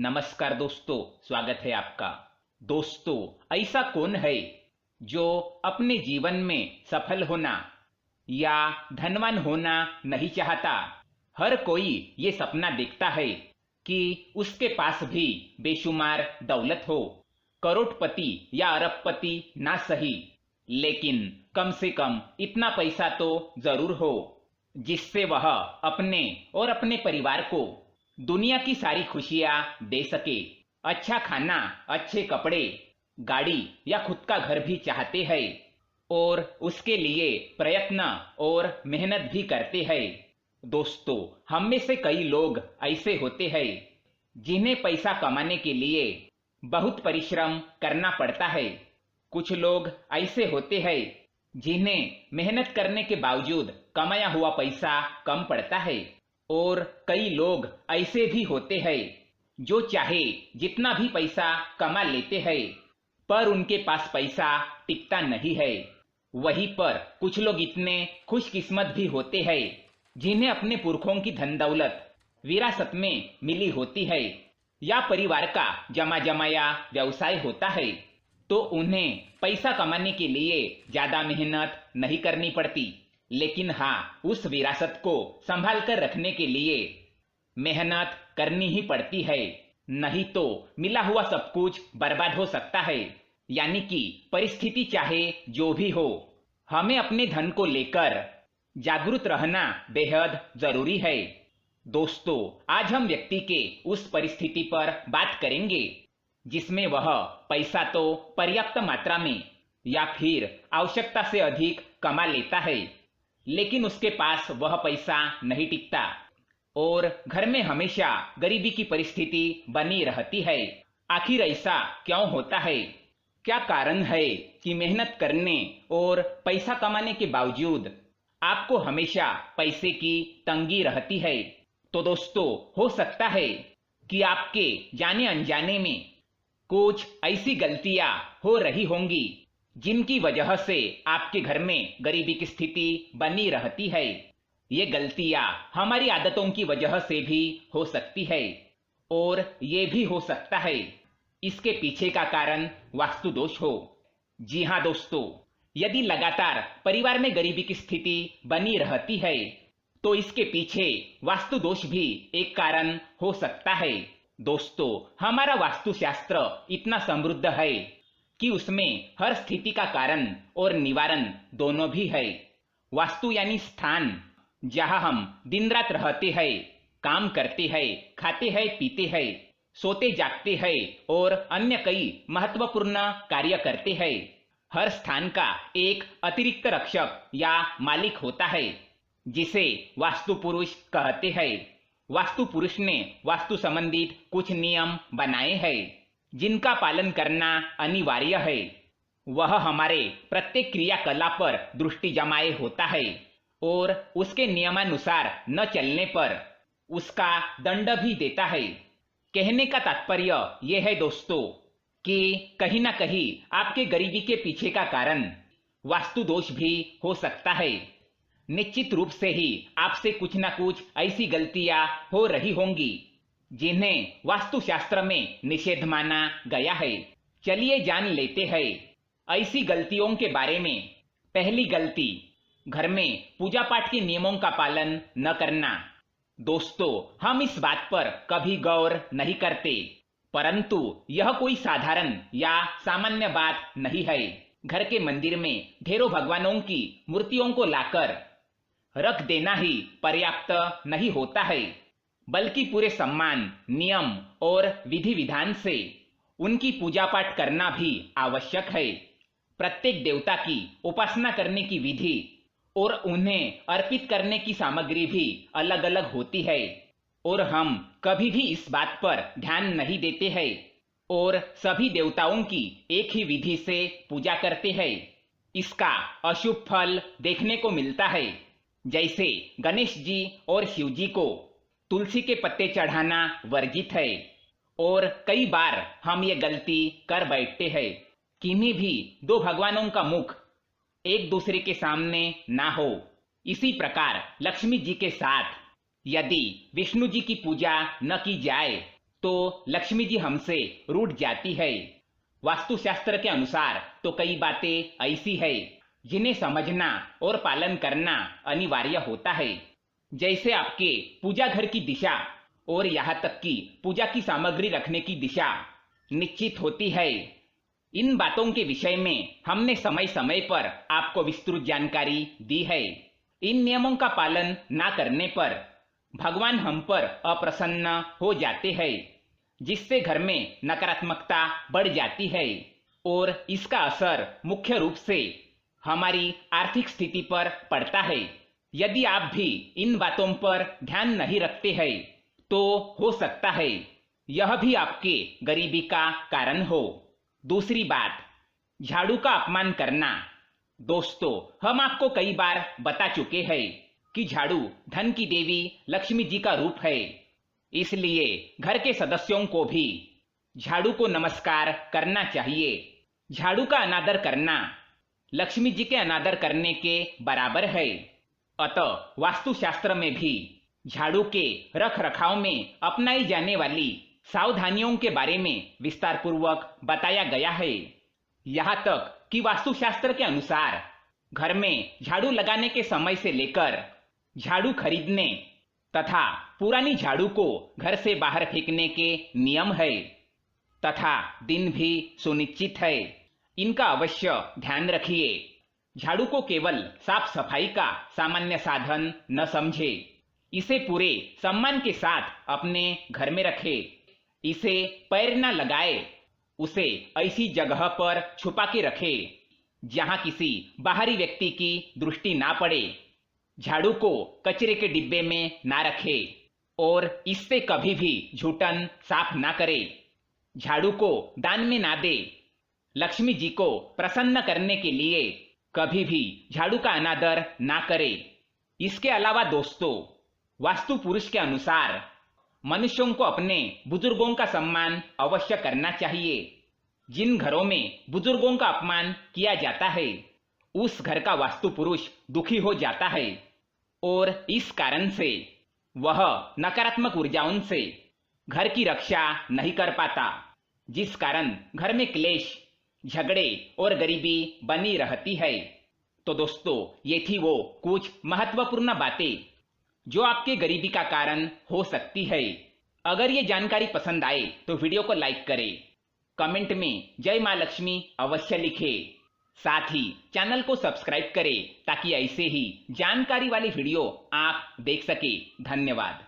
नमस्कार दोस्तों, स्वागत है आपका। दोस्तों, ऐसा कौन है जो अपने जीवन में सफल होना या धनवान होना नहीं चाहता। हर कोई ये सपना देखता है कि उसके पास भी बेशुमार दौलत हो, करोड़पति या अरबपति ना सही, लेकिन कम से कम इतना पैसा तो जरूर हो जिससे वह अपने और अपने परिवार को दुनिया की सारी खुशियां दे सके। अच्छा खाना, अच्छे कपड़े, गाड़ी या खुद का घर भी चाहते हैं और उसके लिए प्रयत्न और मेहनत भी करते हैं। दोस्तों, हम में से कई लोग ऐसे होते हैं जिन्हें पैसा कमाने के लिए बहुत परिश्रम करना पड़ता है। कुछ लोग ऐसे होते हैं जिन्हें मेहनत करने के बावजूद कमाया हुआ पैसा कम पड़ता है, और कई लोग ऐसे भी होते हैं जो चाहे जितना भी पैसा कमा लेते हैं पर उनके पास पैसा टिकता नहीं है। वहीं पर कुछ लोग इतने खुशकिस्मत भी होते हैं जिन्हें अपने पुरखों की धन दौलत विरासत में मिली होती है या परिवार का जमा जमाया व्यवसाय होता है, तो उन्हें पैसा कमाने के लिए ज्यादा मेहनत नहीं करनी पड़ती, लेकिन हाँ, उस विरासत को संभाल कर रखने के लिए मेहनत करनी ही पड़ती है, नहीं तो मिला हुआ सब कुछ बर्बाद हो सकता है। यानी कि परिस्थिति चाहे जो भी हो, हमें अपने धन को लेकर जागरूक रहना बेहद जरूरी है। दोस्तों, आज हम व्यक्ति के उस परिस्थिति पर बात करेंगे जिसमें वह पैसा तो पर्याप्त मात्रा में या फिर आवश्यकता से अधिक कमा लेता है, लेकिन उसके पास वह पैसा नहीं टिकता और घर में हमेशा गरीबी की परिस्थिति बनी रहती है। आखिर ऐसा क्यों होता है? क्या कारण है कि मेहनत करने और पैसा कमाने के बावजूद आपको हमेशा पैसे की तंगी रहती है? तो दोस्तों, हो सकता है कि आपके जाने अनजाने में कुछ ऐसी गलतियां हो रही होंगी जिनकी वजह से आपके घर में गरीबी की स्थिति बनी रहती है। ये गलतियां हमारी आदतों की वजह से भी हो सकती है और ये भी हो सकता है इसके पीछे का कारण वास्तु दोष हो। जी हाँ दोस्तों, यदि लगातार परिवार में गरीबी की स्थिति बनी रहती है तो इसके पीछे वास्तु दोष भी एक कारण हो सकता है। दोस्तों, हमारा वास्तुशास्त्र इतना समृद्ध है कि उसमें हर स्थिति का कारण और निवारण दोनों भी है। वास्तु यानी स्थान जहां हम दिन रात रहते हैं, काम करते हैं, खाते हैं, पीते हैं, सोते जागते हैं और अन्य कई महत्वपूर्ण कार्य करते हैं। हर स्थान का एक अतिरिक्त रक्षक या मालिक होता है जिसे वास्तु पुरुष कहते हैं। वास्तु पुरुष ने वास्तु संबंधित कुछ नियम बनाए हैं जिनका पालन करना अनिवार्य है। वह हमारे प्रत्येक क्रियाकलाप पर दृष्टि जमाए होता है और उसके नियमानुसार न चलने पर उसका दंड भी देता है। कहने का तात्पर्य यह है दोस्तों कि कहीं ना कहीं आपके गरीबी के पीछे का कारण वास्तु दोष भी हो सकता है। निश्चित रूप से ही आपसे कुछ ना कुछ ऐसी गलतियां हो रही होंगी जिन्हें वास्तुशास्त्र में निषेध माना गया है। चलिए जान लेते हैं ऐसी गलतियों के बारे में। पहली गलती, घर में पूजा पाठ के नियमों का पालन न करना। दोस्तों, हम इस बात पर कभी गौर नहीं करते, परंतु यह कोई साधारण या सामान्य बात नहीं है। घर के मंदिर में ढेरों भगवानों की मूर्तियों को लाकर रख देना ही पर्याप्त नहीं होता है, बल्कि पूरे सम्मान, नियम और विधि विधान से उनकी पूजा पाठ करना भी आवश्यक है। प्रत्येक देवता की उपासना करने की विधि और उन्हें अर्पित करने की सामग्री भी अलग अलग होती है और हम कभी भी इस बात पर ध्यान नहीं देते हैं और सभी देवताओं की एक ही विधि से पूजा करते हैं। इसका अशुभ फल देखने को मिलता है। जैसे गणेश जी और शिव जी को तुलसी के पत्ते चढ़ाना वर्जित है और कई बार हम ये गलती कर बैठते हैं। किन्हीं भी दो भगवानों का मुख एक दूसरे के सामने ना हो। इसी प्रकार लक्ष्मी जी के साथ यदि विष्णु जी की पूजा न की जाए तो लक्ष्मी जी हमसे रूठ जाती है। वास्तुशास्त्र के अनुसार तो कई बातें ऐसी है जिन्हें समझना और पालन करना अनिवार्य होता है, जैसे आपके पूजा घर की दिशा और यहाँ तक कि पूजा की सामग्री रखने की दिशा निश्चित होती है। इन बातों के विषय में हमने समय समय पर आपको विस्तृत जानकारी दी है। इन नियमों का पालन ना करने पर भगवान हम पर अप्रसन्न हो जाते हैं, जिससे घर में नकारात्मकता बढ़ जाती है और इसका असर मुख्य रूप से हमारी आर्थिक स्थिति पर पड़ता है। यदि आप भी इन बातों पर ध्यान नहीं रखते हैं तो हो सकता है यह भी आपके गरीबी का कारण हो। दूसरी बात, झाड़ू का अपमान करना। दोस्तों, हम आपको कई बार बता चुके हैं कि झाड़ू धन की देवी लक्ष्मी जी का रूप है, इसलिए घर के सदस्यों को भी झाड़ू को नमस्कार करना चाहिए। झाड़ू का अनादर करना लक्ष्मी जी के अनादर करने के बराबर है। अतः वास्तुशास्त्र में भी झाड़ू के रख रखाव में अपनाई जाने वाली सावधानियों के बारे में विस्तार पूर्वक बताया गया है। यहाँ तक कि वास्तुशास्त्र के अनुसार घर में झाड़ू लगाने के समय से लेकर झाड़ू खरीदने तथा पुरानी झाड़ू को घर से बाहर फेंकने के नियम है तथा दिन भी सुनिश्चित है। इनका अवश्य ध्यान रखिए। झाड़ू को केवल साफ सफाई का सामान्य साधन न समझे, इसे पूरे सम्मान के साथ अपने घर में रखे। इसे पैर न लगाए, उसे ऐसी जगह पर छुपा के रखे जहां किसी बाहरी व्यक्ति की दृष्टि ना पड़े। झाड़ू को कचरे के डिब्बे में ना रखे और इससे कभी भी झूठन साफ ना करे। झाड़ू को दान में ना दे। लक्ष्मी जी को प्रसन्न करने के लिए कभी भी झाड़ू का अनादर ना करे। इसके अलावा दोस्तों, वास्तु पुरुष के अनुसार मनुष्यों को अपने बुजुर्गों का सम्मान अवश्य करना चाहिए। जिन घरों में बुजुर्गों का अपमान किया जाता है उस घर का वास्तु पुरुष दुखी हो जाता है और इस कारण से वह नकारात्मक ऊर्जाओं से घर की रक्षा नहीं कर पाता, जिस कारण घर में क्लेश, झगड़े और गरीबी बनी रहती है। तो दोस्तों, ये थी वो कुछ महत्वपूर्ण बातें जो आपके गरीबी का कारण हो सकती है। अगर ये जानकारी पसंद आए तो वीडियो को लाइक करें, कमेंट में जय मां लक्ष्मी अवश्य लिखें। साथ ही चैनल को सब्सक्राइब करें ताकि ऐसे ही जानकारी वाली वीडियो आप देख सके। धन्यवाद।